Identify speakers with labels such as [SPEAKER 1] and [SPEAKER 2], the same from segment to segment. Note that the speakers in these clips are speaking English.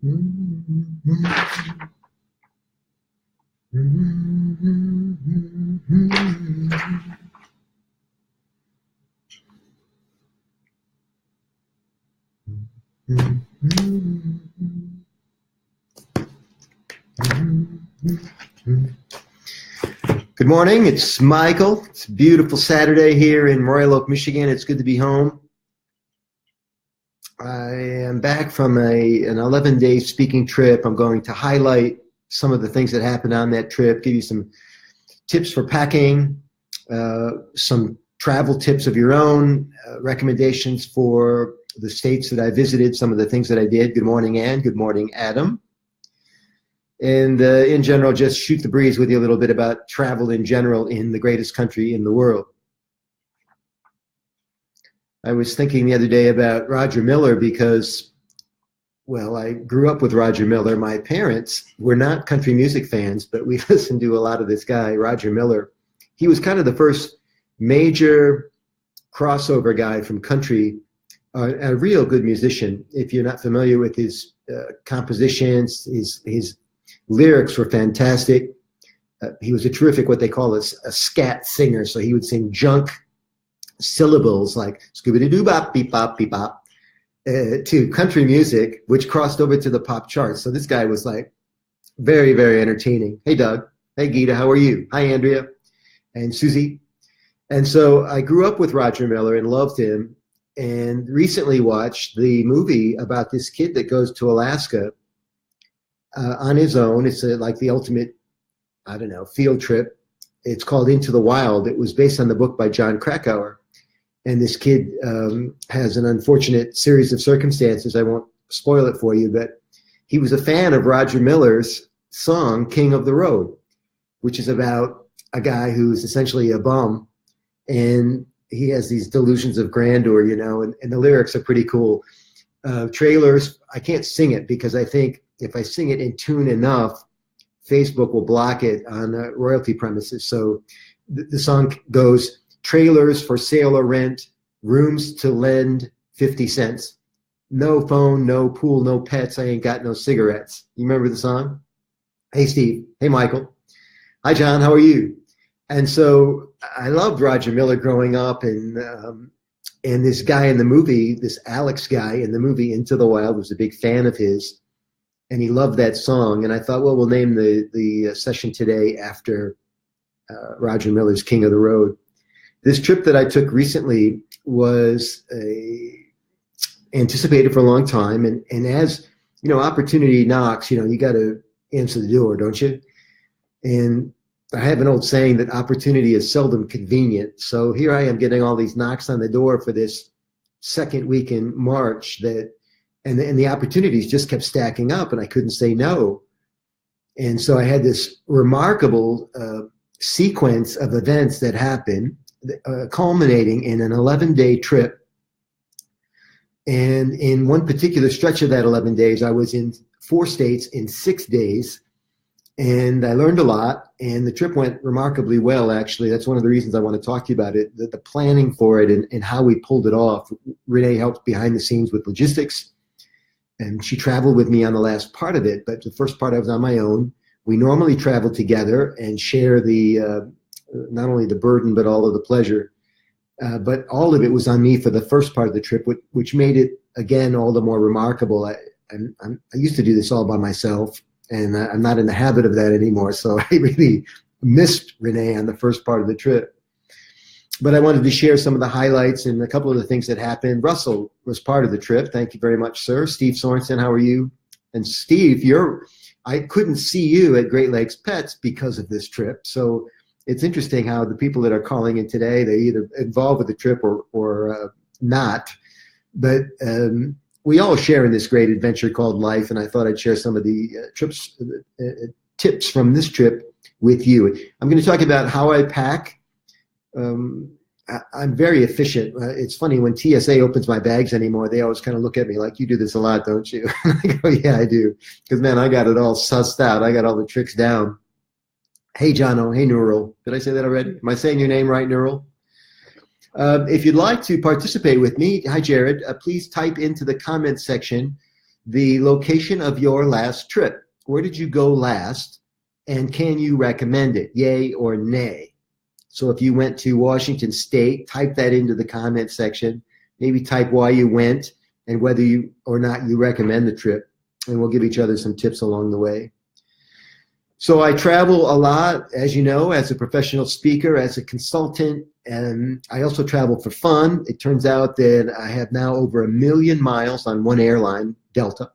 [SPEAKER 1] Good morning, it's Michael. It's a beautiful Saturday here in Royal Oak, Michigan. It's good to be home. I am back from an 11-day speaking trip. I'm going to highlight some of the things that happened on that trip, give you some tips for packing, some travel tips of your own, recommendations for the states that I visited, some of the things that I did. Good morning, Ann. Good morning, Adam. And in general, just shoot the breeze with you a little bit about travel in general in the greatest country in the world. I was thinking the other day about Roger Miller because, well, I grew up with Roger Miller. My parents were not country music fans, but we listened to a lot of this guy, Roger Miller. He was kind of the first major crossover guy from country, a real good musician. If you're not familiar with his compositions, his lyrics were fantastic. He was a terrific, what they call a scat singer. So he would sing junk syllables like scooby-doo-bop, beep-bop, beep-bop, to country music, which crossed over to the pop charts. So this guy was like very, very entertaining. Hey, Doug. Hey, Gita. How are you? Hi, Andrea and Susie. And so I grew up with Roger Miller and loved him, and recently watched the movie about this kid that goes to Alaska on his own. It's like the ultimate, I don't know, field trip. It's called Into the Wild. It was based on the book by John Krakauer. And this kid has an unfortunate series of circumstances. I won't spoil it for you, but he was a fan of Roger Miller's song, King of the Road, which is about a guy who's essentially a bum. And he has these delusions of grandeur, you know, and the lyrics are pretty cool. Trailers, I can't sing it because I think if I sing it in tune enough, Facebook will block it on royalty premises. So the song goes, trailers for sale or rent, rooms to lend, 50 cents. No phone, no pool, no pets, I ain't got no cigarettes. You remember the song? Hey, Steve. Hey, Michael. Hi, John. How are you? And so I loved Roger Miller growing up, and this guy in the movie, this Alex guy in the movie Into the Wild, was a big fan of his, and he loved that song. And I thought, well, we'll name the session today after Roger Miller's King of the Road. This trip that I took recently was anticipated for a long time, and as you know, opportunity knocks. You know, you got to answer the door, don't you? And I have an old saying that opportunity is seldom convenient. So here I am getting all these knocks on the door for this second week in March, and the opportunities just kept stacking up, and I couldn't say no. And so I had this remarkable sequence of events that happened, culminating in an 11-day trip. And in one particular stretch of that 11 days, I was in 4 states in 6 days. And I learned a lot, and the trip went remarkably well, actually. That's one of the reasons I want to talk to you about it, the planning for it and how we pulled it off. Renee helped behind the scenes with logistics, and she traveled with me on the last part of it, but the first part I was on my own. We normally travel together and share the not only the burden, but all of the pleasure. But all of it was on me for the first part of the trip, which made it, again, all the more remarkable. I used to do this all by myself, and I'm not in the habit of that anymore. So I really missed Renee on the first part of the trip. But I wanted to share some of the highlights and a couple of the things that happened. Russell was part of the trip. Thank you very much, sir. Steve Sorensen, how are you? And Steve, I couldn't see you at Great Lakes Pets because of this trip. So it's interesting how the people that are calling in today, they either involved with the trip or not. But we all share in this great adventure called life, and I thought I'd share some of the tips from this trip with you. I'm going to talk about how I pack. I'm very efficient. It's funny, when TSA opens my bags anymore, they always kind of look at me like, you do this a lot, don't you? I go, yeah, I do. Because, man, I got it all sussed out. I got all the tricks down. Hey, Jono. Hey, Neural. Did I say that already? Am I saying your name right, Neural? If you'd like to participate with me, hi, Jared, please type into the comment section the location of your last trip. Where did you go last? And can you recommend it? Yay or nay? So if you went to Washington State, type that into the comment section. Maybe type why you went and whether you or not you recommend the trip. And we'll give each other some tips along the way. So I travel a lot, as you know, as a professional speaker, as a consultant, and I also travel for fun. It turns out that I have now over 1 million miles on one airline, Delta.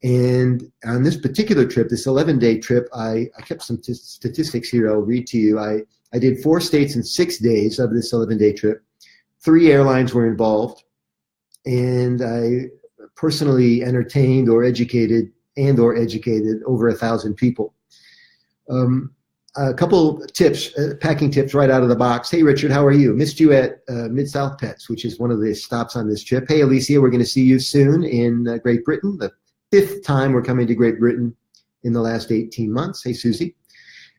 [SPEAKER 1] And on this particular trip, this 11-day trip, I kept some statistics here I'll read to you. I did 4 states in 6 days of this 11-day trip. 3 airlines were involved, and I personally entertained or educated over 1,000 people. A couple tips, packing tips right out of the box. Hey, Richard, how are you? Missed you at Mid-South Pets, which is one of the stops on this trip. Hey, Alicia, we're going to see you soon in Great Britain. The 5th time we're coming to Great Britain in the last 18 months. Hey, Susie.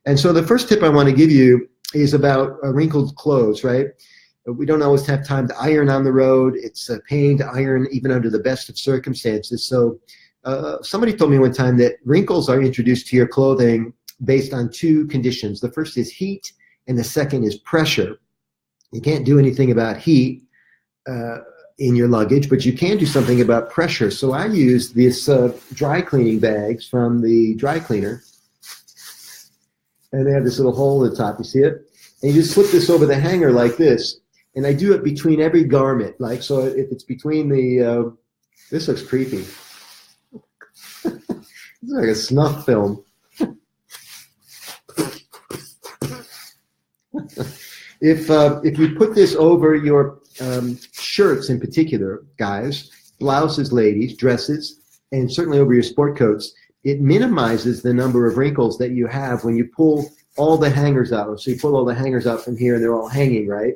[SPEAKER 1] And so the first tip I want to give you is about wrinkled clothes, right? We don't always have time to iron on the road. It's a pain to iron even under the best of circumstances. So somebody told me one time that wrinkles are introduced to your clothing based on 2 conditions. The first is heat, and the second is pressure. You can't do anything about heat in your luggage, but you can do something about pressure. So I use this dry cleaning bags from the dry cleaner, and they have this little hole at the top. You see it? And you just slip this over the hanger like this, and I do it between every garment. Like, so if it's between the, this looks creepy. It's like a snuff film. If you put this over your shirts in particular, guys, blouses, ladies, dresses, and certainly over your sport coats, it minimizes the number of wrinkles that you have when you pull all the hangers out. So you pull all the hangers out from here and they're all hanging, right?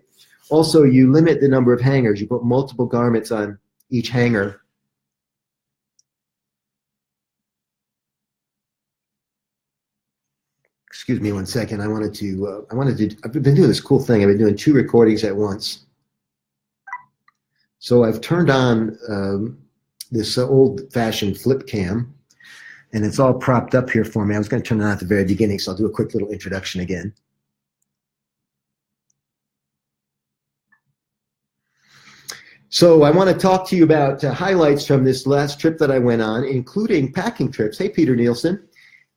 [SPEAKER 1] Also, you limit the number of hangers. You put multiple garments on each hanger. Excuse me one second. I've been doing this cool thing. I've been doing 2 recordings at once. So I've turned on this old-fashioned flip cam, and it's all propped up here for me. I was going to turn it on at the very beginning, so I'll do a quick little introduction again. So I want to talk to you about highlights from this last trip that I went on, including packing trips. Hey, Peter Nielsen.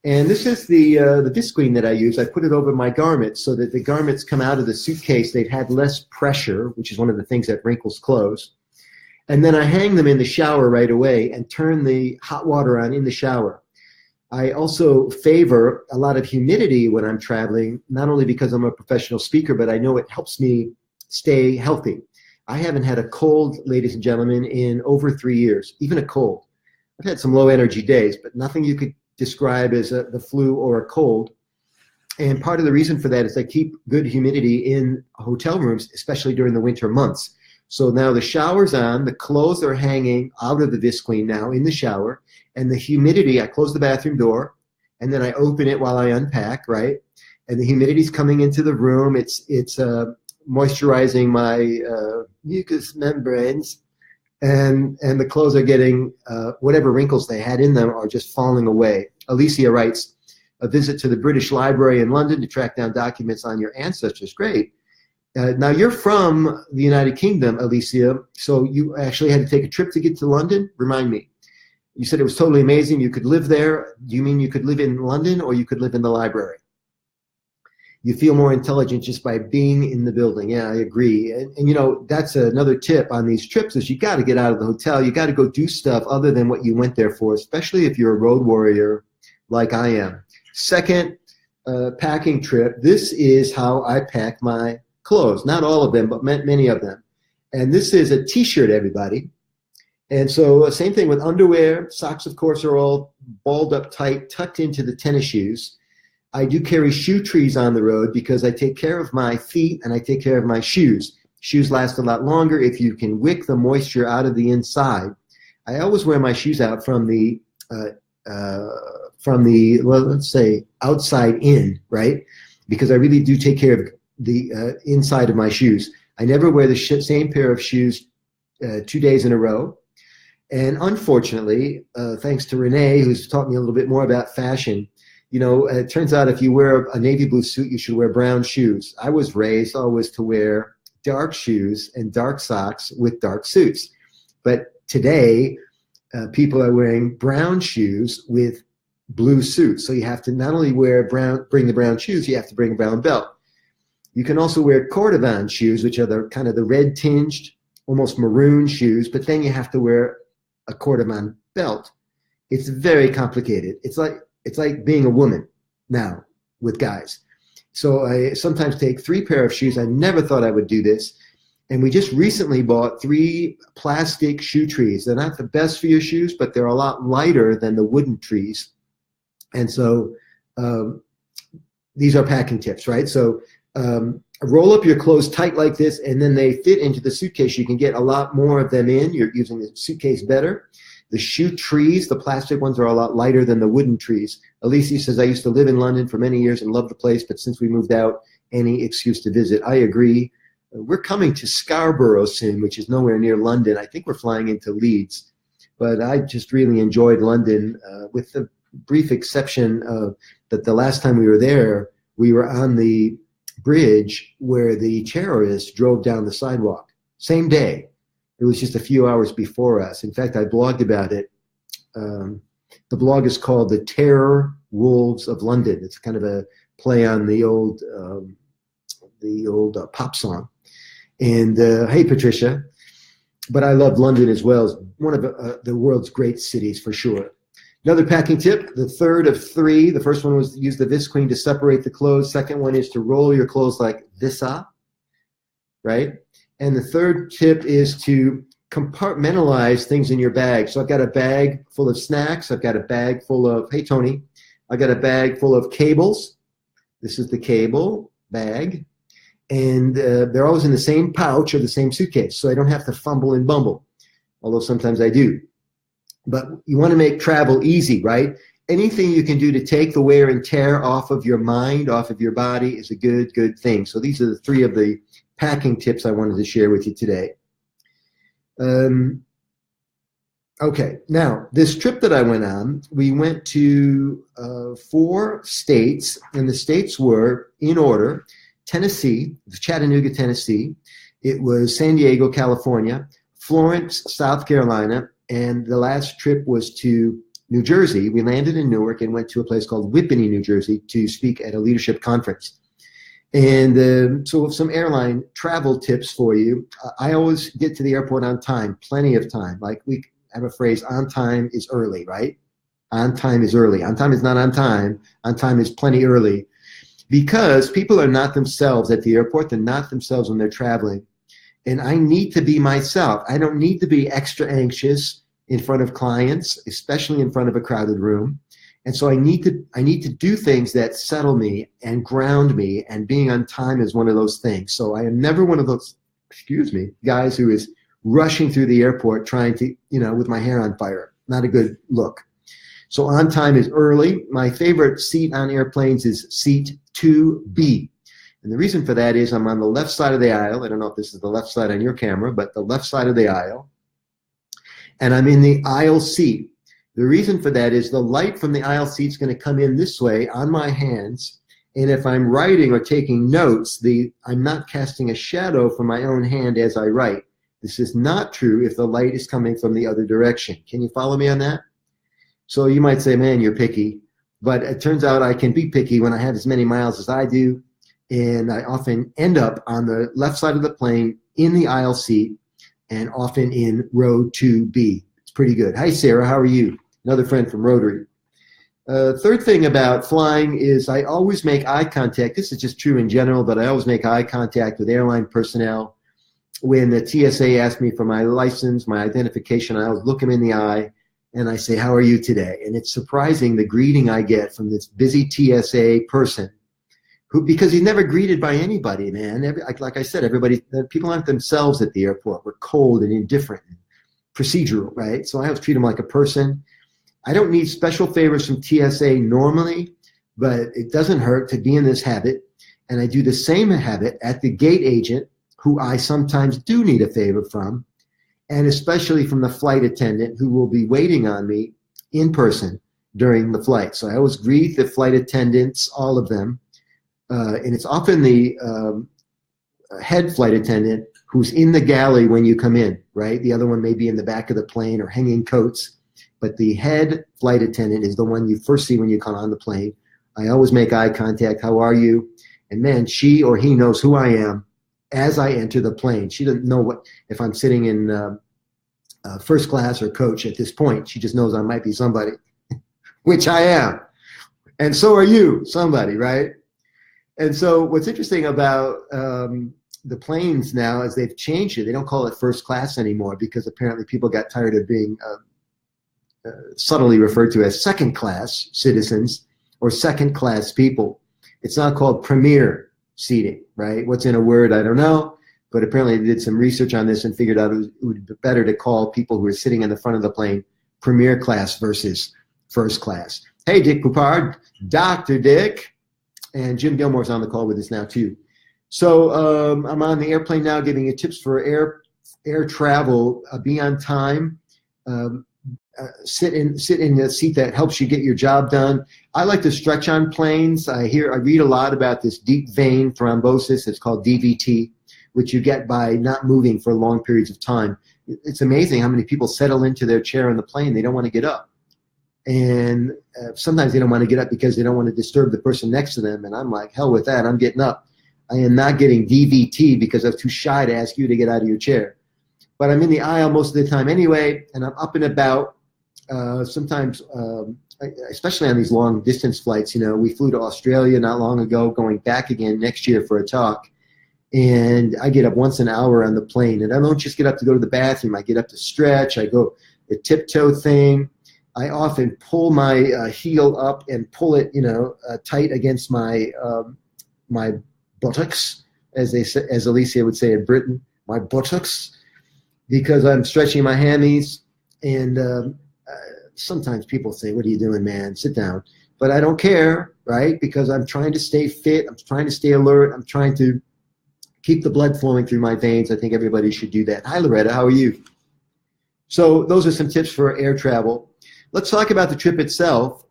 [SPEAKER 1] And this is the Visqueen that I use. I put it over my garments so that the garments come out of the suitcase. They've had less pressure, which is one of the things that wrinkles clothes. And then I hang them in the shower right away and turn the hot water on in the shower. I also favor a lot of humidity when I'm traveling, not only because I'm a professional speaker, but I know it helps me stay healthy. I haven't had a cold, ladies and gentlemen, in over 3 years, even a cold. I've had some low energy days, but nothing you could describe as the flu or a cold. And part of the reason for that is I keep good humidity in hotel rooms, especially during the winter months. So now the shower's on, the clothes are hanging out of the Visqueen now in the shower, and the humidity, I close the bathroom door, and then I open it while I unpack, right? And the humidity's coming into the room. It's moisturizing my mucous membranes, and the clothes are getting whatever wrinkles they had in them are just falling away. Alicia writes, a visit to the British Library in London to track down documents on your ancestors. Great. Now you're from the United Kingdom, Alicia, so you actually had to take a trip to get to London? Remind me. You said it was totally amazing. You could live there. Do you mean you could live in London or you could live in the library? You feel more intelligent just by being in the building. Yeah, I agree. And you know, that's another tip on these trips is you got to get out of the hotel. You got to go do stuff other than what you went there for, especially if you're a road warrior like I am. Second packing trip, this is how I pack my clothes. Not all of them, but many of them. And this is a t-shirt, everybody. And so same thing with underwear. Socks, of course, are all balled up tight, tucked into the tennis shoes. I do carry shoe trees on the road because I take care of my feet and I take care of my shoes. Shoes last a lot longer if you can wick the moisture out of the inside. I always wear my shoes out from the well, let's say outside in, right? Because I really do take care of the inside of my shoes. I never wear the same pair of shoes 2 days in a row. And unfortunately, thanks to Renee, who's taught me a little bit more about fashion, you know, it turns out if you wear a navy blue suit, you should wear brown shoes. I was raised always to wear dark shoes and dark socks with dark suits. But today, people are wearing brown shoes with blue suits. So you have to not only bring the brown shoes, you have to bring a brown belt. You can also wear cordovan shoes, which are the kind of the red tinged, almost maroon shoes, but then you have to wear a cordovan belt. It's very complicated. It's like being a woman now with guys. So I sometimes take 3 pair of shoes. I never thought I would do this. And we just recently bought 3 plastic shoe trees. They're not the best for your shoes, but they're a lot lighter than the wooden trees. And so these are packing tips, right? So roll up your clothes tight like this, and then they fit into the suitcase. You can get a lot more of them in. You're using the suitcase better. The shoe trees, the plastic ones, are a lot lighter than the wooden trees. Alicia says, I used to live in London for many years and loved the place, but since we moved out, any excuse to visit. I agree. We're coming to Scarborough soon, which is nowhere near London. I think we're flying into Leeds. But I just really enjoyed London, with the brief exception of that the last time we were there, we were on the bridge where the terrorists drove down the sidewalk. Same day. It was just a few hours before us. In fact, I blogged about it. The blog is called The Terror Wolves of London. It's kind of a play on the old pop song. And hey, Patricia. But I love London as well. It's one of the world's great cities for sure. Another packing tip, the third of 3. The first one was to use the Visqueen to separate the clothes. Second one is to roll your clothes like this up, right? And the third tip is to compartmentalize things in your bag. So I've got a bag full of snacks. I've got a bag full of, hey, Tony, I've got a bag full of cables. This is the cable bag. And they're always in the same pouch or the same suitcase. So I don't have to fumble and bumble, although sometimes I do. But you want to make travel easy, right? Anything you can do to take the wear and tear off of your mind, off of your body is a good thing. So these are the 3 of the packing tips I wanted to share with you today. Okay, now this trip that I went on, we went to 4 states, and the states were in order: Tennessee, Chattanooga, Tennessee. It was San Diego, California, Florence, South Carolina, and the last trip was to New Jersey. We landed in Newark and went to a place called Whippany, New Jersey, to speak at a leadership conference. And so some airline travel tips for you. I always get to the airport on time, plenty of time. Like we have a phrase, on time is early, right? On time is early. On time is not on time. On time is plenty early. Because people are not themselves at the airport. They're not themselves when they're traveling. And I need to be myself. I don't need to be extra anxious in front of clients, especially in front of a crowded room. And so I need to do things that settle me and ground me, and being on time is one of those things. So I am never one of those, guys who is rushing through the airport trying to, with my hair on fire. Not a good look. So on time is early. My favorite seat on airplanes is seat 2B. And the reason for that is I'm on the left side of the aisle. I don't know if this is the left side on your camera, but the left side of the aisle. And I'm in the aisle seat. The reason for that is the light from the aisle seat is going to come in this way on my hands. And if I'm writing or taking notes, I'm not casting a shadow from my own hand as I write. This is not true if the light is coming from the other direction. Can you follow me on that? So you might say, man, you're picky. But it turns out I can be picky when I have as many miles as I do. And I often end up on the left side of the plane in the aisle seat, and often in row 2B. It's pretty good. Hi, Sarah. How are you? Another friend from Rotary. Third thing about flying is I always make eye contact. This is just true in general, but I always make eye contact with airline personnel. When the TSA asks me for my license, my identification, I always look them in the eye and I say, how are you today? And it's surprising the greeting I get from this busy TSA person, because he's never greeted by anybody, man. Like I said, people aren't themselves at the airport. We're cold and indifferent and procedural, right? So I always treat them like a person. I don't need special favors from TSA normally, but it doesn't hurt to be in this habit. And I do the same habit at the gate agent, who I sometimes do need a favor from. and especially from the flight attendant who will be waiting on me in person during the flight. So I always greet the flight attendants, all of them, and it's often the head flight attendant who's in the galley when you come in, right? The other one may be in the back of the plane or hanging coats, but the head flight attendant is the one you first see when you come on the plane. I always make eye contact. How are you? And man, she or he knows who I am as I enter the plane. She doesn't know what if I'm sitting in first class or coach at this point. She just knows I might be somebody, which I am. And so are you, somebody, right? And so what's interesting about the planes now is they've changed it. They don't call it first class anymore because apparently people got tired of being subtly referred to as second class citizens or second class people. It's now called premier seating, right? What's in a word, I don't know, but apparently they did some research on this and figured out it would be better to call people who are sitting in the front of the plane premier class versus first class. Hey, Dick Poupard, Dr. Dick, and Jim Gilmore's on the call with us now too. So I'm on the airplane now giving you tips for air travel. Be on time. Sit in the seat that helps you get your job done. I like to stretch on planes. I read a lot about this deep vein thrombosis. It's called DVT, which you get by not moving for long periods of time. It's amazing how many people settle into their chair on the plane. They don't want to get up. And sometimes they don't want to get up because they don't want to disturb the person next to them. And I'm like, hell with that. I'm getting up. I am not getting DVT because I was too shy to ask you to get out of your chair. But I'm in the aisle most of the time anyway, and I'm up and about. Sometimes, especially on these long distance flights, we flew to Australia not long ago, going back again next year for a talk. And I get up once an hour on the plane. And I don't just get up to go to the bathroom. I get up to stretch. I go the tiptoe thing. I often pull my heel up and pull it, tight against my my buttocks, as Alicia would say in Britain, my buttocks, because I'm stretching my hammies. And sometimes people say, "What are you doing, man? Sit down." But I don't care, right? Because I'm trying to stay fit. I'm trying to stay alert. I'm trying to keep the blood flowing through my veins. I think everybody should do that. Hi, Loretta. How are you? So those are some tips for air travel. Let's talk about the trip itself.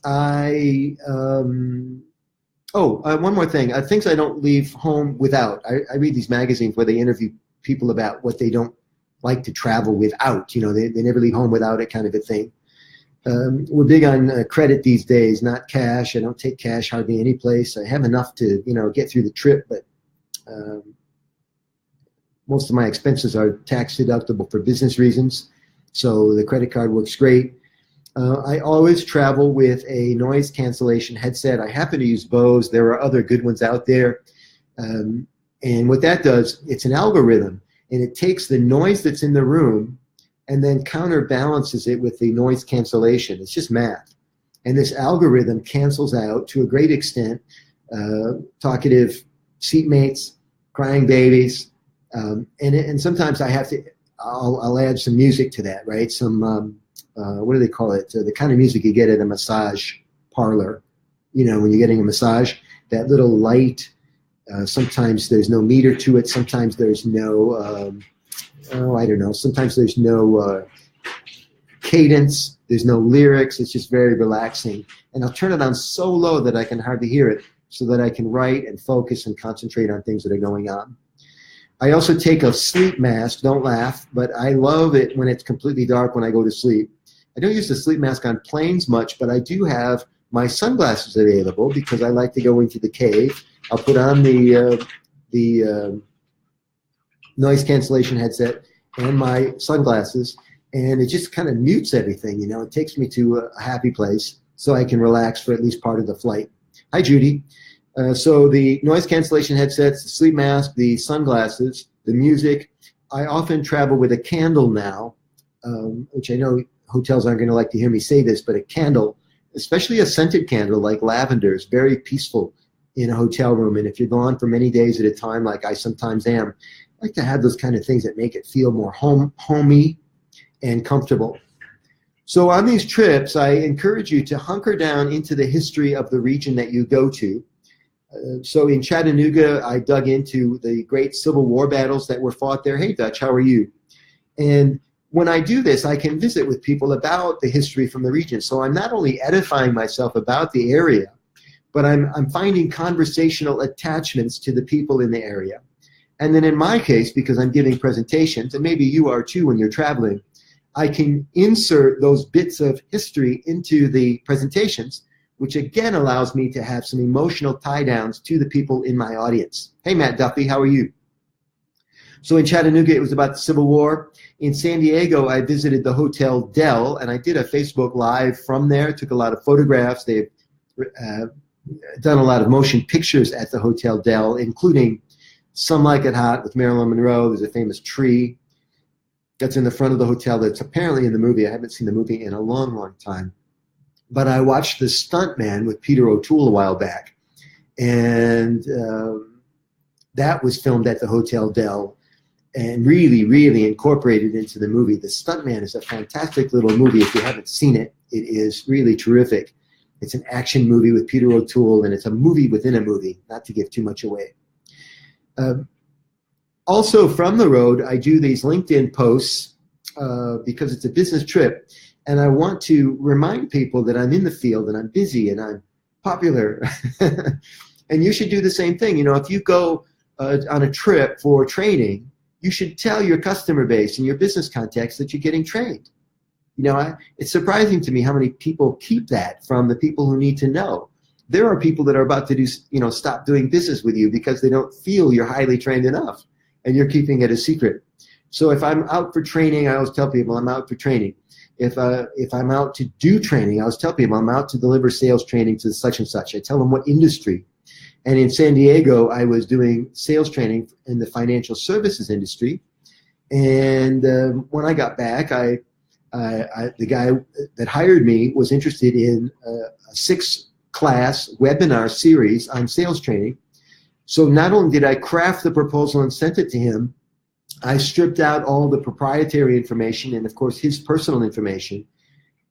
[SPEAKER 1] One more thing. Things I don't leave home without. I read these magazines where they interview people about what they don't like to travel without. They never leave home without it, kind of a thing. We're big on credit these days, not cash. I don't take cash hardly any place. I have enough to, get through the trip, but most of my expenses are tax deductible for business reasons. So the credit card works great. I always travel with a noise cancellation headset. I happen to use Bose. There are other good ones out there. And what that does, it's an algorithm, and it takes the noise that's in the room and then counterbalances it with the noise cancellation. It's just math. And this algorithm cancels out, to a great extent, talkative seatmates, crying babies, and sometimes I'll add some music to that, right? Some what do they call it? The kind of music you get at a massage parlor, when you're getting a massage, that little light. Sometimes there's no meter to it. Sometimes there's no, I don't know. Sometimes there's no cadence. There's no lyrics. It's just very relaxing. And I'll turn it on so low that I can hardly hear it, so that I can write and focus and concentrate on things that are going on. I also take a sleep mask. Don't laugh, but I love it when it's completely dark when I go to sleep. I don't use the sleep mask on planes much, but I do have my sunglasses available because I like to go into the cave. I'll put on the noise cancellation headset and my sunglasses, and it just kind of mutes everything. It takes me to a happy place so I can relax for at least part of the flight. Hi, Judy. So the noise cancellation headsets, the sleep mask, the sunglasses, the music. I often travel with a candle now, which I know hotels aren't going to like to hear me say this, but a candle, especially a scented candle like lavender, is very peaceful in a hotel room. And if you're gone for many days at a time, like I sometimes am, I like to have those kind of things that make it feel more homey and comfortable. So on these trips, I encourage you to hunker down into the history of the region that you go to. So in Chattanooga, I dug into the great Civil War battles that were fought there. Hey, Dutch, how are you? And when I do this, I can visit with people about the history from the region. So I'm not only edifying myself about the area, but I'm finding conversational attachments to the people in the area. And then in my case, because I'm giving presentations, and maybe you are too when you're traveling, I can insert those bits of history into the presentations, which again allows me to have some emotional tie-downs to the people in my audience. Hey, Matt Duffy, how are you? So in Chattanooga, it was about the Civil War. In San Diego, I visited the Hotel Del, and I did a Facebook Live from there, took a lot of photographs. They've done a lot of motion pictures at the Hotel Del, including Some Like It Hot with Marilyn Monroe. There's a famous tree that's in the front of the hotel that's apparently in the movie. I haven't seen the movie in a long, long time. But I watched the Stunt Man with Peter O'Toole a while back. And that was filmed at the Hotel Del and really, really incorporated into the movie. The Stunt Man is a fantastic little movie. If you haven't seen it, it is really terrific. It's an action movie with Peter O'Toole, and it's a movie within a movie, not to give too much away. Also from the road, I do these LinkedIn posts because it's a business trip, and I want to remind people that I'm in the field and I'm busy and I'm popular. And you should do the same thing. You know, if you go on a trip for training, you should tell your customer base and your business contacts that you're getting trained. You know, it's surprising to me how many people keep that from the people who need to know. There are people that are about to do, you know, stop doing business with you because they don't feel you're highly trained enough, and you're keeping it a secret. So if I'm out for training, I always tell people I'm out for training. If I'm out to do training, I always tell people I'm out to deliver sales training to such and such. I tell them what industry. And in San Diego, I was doing sales training in the financial services industry. And when I got back, the guy that hired me was interested in a 6-class webinar series on sales training. So not only did I craft the proposal and sent it to him, I stripped out all the proprietary information and, of course, his personal information,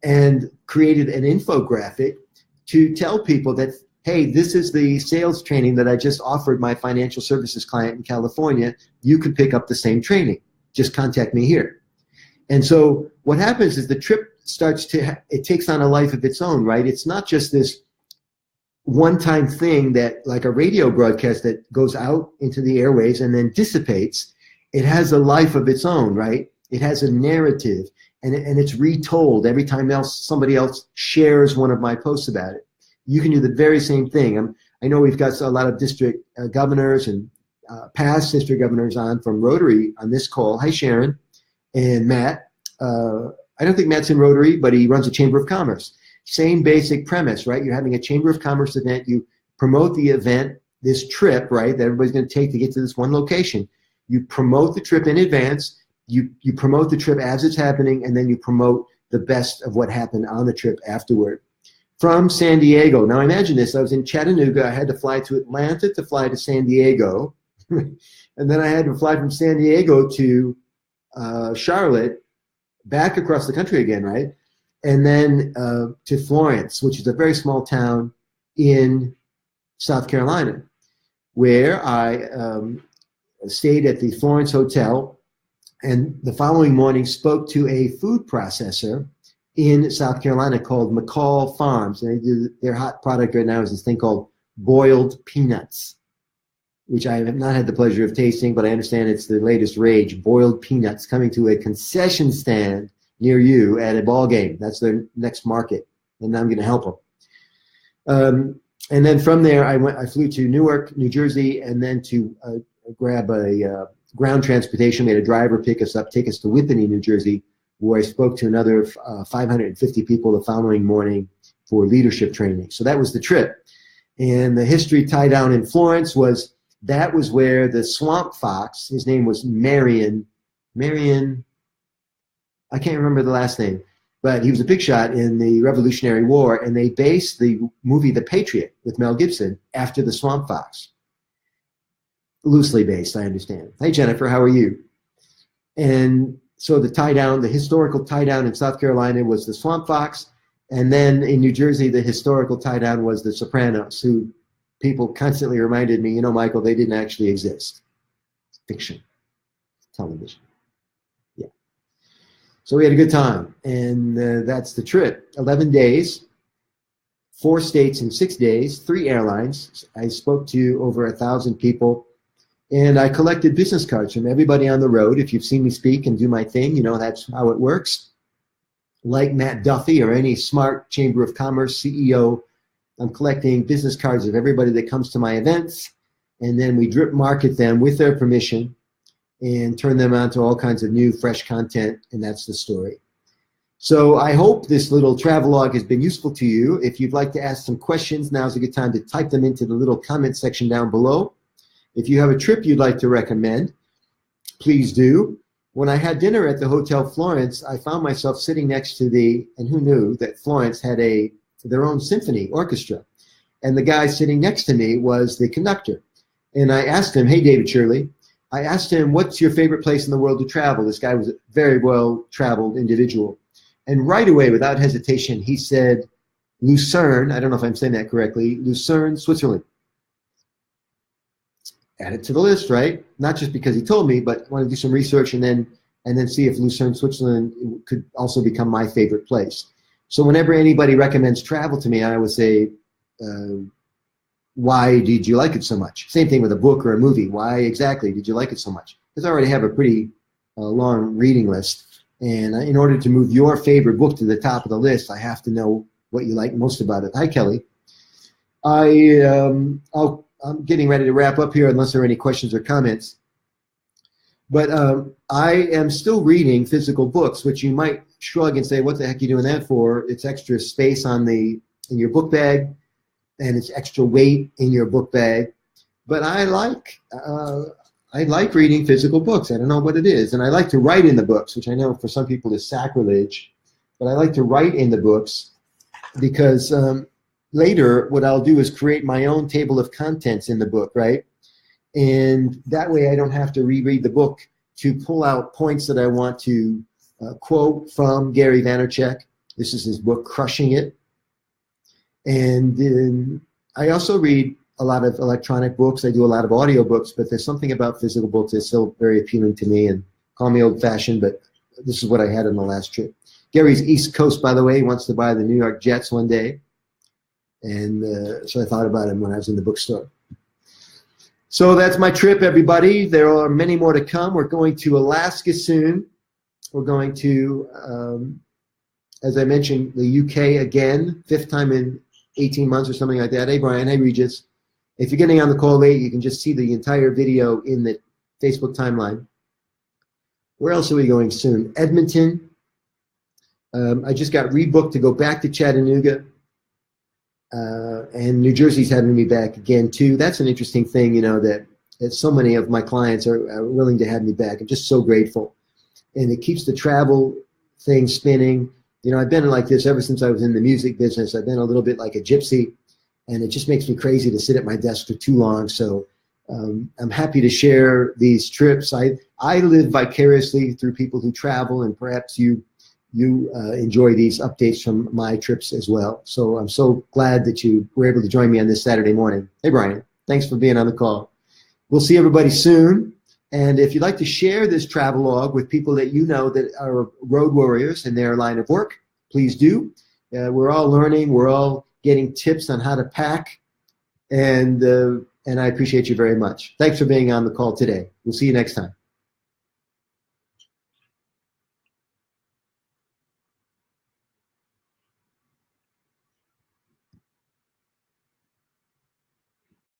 [SPEAKER 1] and created an infographic to tell people that, hey, this is the sales training that I just offered my financial services client in California. You could pick up the same training. Just contact me here. And so what happens is the trip starts to, it takes on a life of its own, right? It's not just this one-time thing that, like a radio broadcast that goes out into the airways and then dissipates. It has a life of its own, right? It has a narrative, and it's retold every time somebody else shares one of my posts about it. You can do the very same thing. I know we've got a lot of district governors and past district governors on from Rotary on this call. Hi, Sharon and Matt. I don't think Matt's in Rotary, but he runs a Chamber of Commerce. Same basic premise, right? You're having a Chamber of Commerce event. You promote the event, this trip, right, that everybody's going to take to get to this one location. You promote the trip in advance. You promote the trip as it's happening, and then you promote the best of what happened on the trip afterward. From San Diego. Now imagine this. I was in Chattanooga. I had to fly to Atlanta to fly to San Diego. And then I had to fly from San Diego to Charlotte, back across the country again, right? And then to Florence, which is a very small town in South Carolina, where I stayed at the Florence Hotel, and the following morning spoke to a food processor in South Carolina called McCall Farms. And they do, their hot product right now is this thing called boiled peanuts, which I have not had the pleasure of tasting, but I understand it's the latest rage. Boiled peanuts coming to a concession stand near you at a ball game. That's their next market, and I'm going to help them. And then from there, I flew to Newark, New Jersey, and then to grab a ground transportation. We had a driver pick us up, take us to Whippany, New Jersey, where I spoke to another 550 people the following morning for leadership training. So that was the trip. And the history tie down in Florence was, that was where the swamp fox, his name was Marion, I can't remember the last name, but he was a big shot in the Revolutionary War, and they based the movie The Patriot with Mel Gibson after the swamp fox. Loosely based, I understand. Hey, Jennifer, how are you? And so the tie down, the historical tie down in South Carolina was the swamp fox, and then in New Jersey, the historical tie down was the Sopranos, who people constantly reminded me, you know, Michael, they didn't actually exist. It's fiction, television. Yeah. So we had a good time, and that's the trip. 11 days, 4 states in 6 days, 3 airlines. I spoke to over 1,000 people, and I collected business cards from everybody on the road. If you've seen me speak and do my thing, you know that's how it works. Like Matt Duffy or any smart Chamber of Commerce CEO, I'm collecting business cards of everybody that comes to my events, and then we drip market them with their permission and turn them onto all kinds of new, fresh content, and that's the story. So I hope this little travelogue has been useful to you. If you'd like to ask some questions, now's a good time to type them into the little comment section down below. If you have a trip you'd like to recommend, please do. When I had dinner at the Hotel Florence, I found myself sitting next to and who knew that Florence had their own symphony orchestra. And the guy sitting next to me was the conductor. And I asked him, hey, David Shirley, I asked him, what's your favorite place in the world to travel? This guy was a very well-traveled individual. And right away, without hesitation, he said, Lucerne, I don't know if I'm saying that correctly, Lucerne, Switzerland. Add it to the list, right? Not just because he told me, but I want to do some research and then see if Lucerne, Switzerland could also become my favorite place. So whenever anybody recommends travel to me, I always say, why did you like it so much? Same thing with a book or a movie. Why exactly did you like it so much? Because I already have a pretty long reading list. And in order to move your favorite book to the top of the list, I have to know what you like most about it. Hi, Kelly. I'm getting ready to wrap up here unless there are any questions or comments. But I am still reading physical books, which you might shrug and say, what the heck are you doing that for? It's extra space in your book bag, and it's extra weight in your book bag. But I like reading physical books. I don't know what it is. And I like to write in the books, which I know for some people is sacrilege. But I like to write in the books because later what I'll do is create my own table of contents in the book, right? And that way I don't have to reread the book to pull out points that I want to quote from Gary Vaynerchuk. This is his book, Crushing It. And I also read a lot of electronic books. I do a lot of audio books, but there's something about physical books that's still very appealing to me. And call me old-fashioned, but this is what I had on the last trip. Gary's East Coast, by the way. He wants to buy the New York Jets one day. And so I thought about him when I was in the bookstore. So that's my trip, everybody. There are many more to come. We're going to Alaska soon. We're going to, as I mentioned, the UK again, 5th time in 18 months or something like that. Hey, Brian. Hey, Regis. If you're getting on the call late, you can just see the entire video in the Facebook timeline. Where else are we going soon? Edmonton. I just got rebooked to go back to Chattanooga. And New Jersey's having me back again, too. That's an interesting thing, you know, that so many of my clients are willing to have me back. I'm just so grateful. And it keeps the travel thing spinning. You know, I've been like this ever since I was in the music business. I've been a little bit like a gypsy, and it just makes me crazy to sit at my desk for too long. So I'm happy to share these trips. I live vicariously through people who travel, and perhaps you enjoy these updates from my trips as well. So I'm so glad that you were able to join me on this Saturday morning. Hey, Brian, thanks for being on the call. We'll see everybody soon. And if you'd like to share this travelogue with people that you know that are road warriors in their line of work, please do. We're all learning. We're all getting tips on how to pack. And I appreciate you very much. Thanks for being on the call today. We'll see you next time.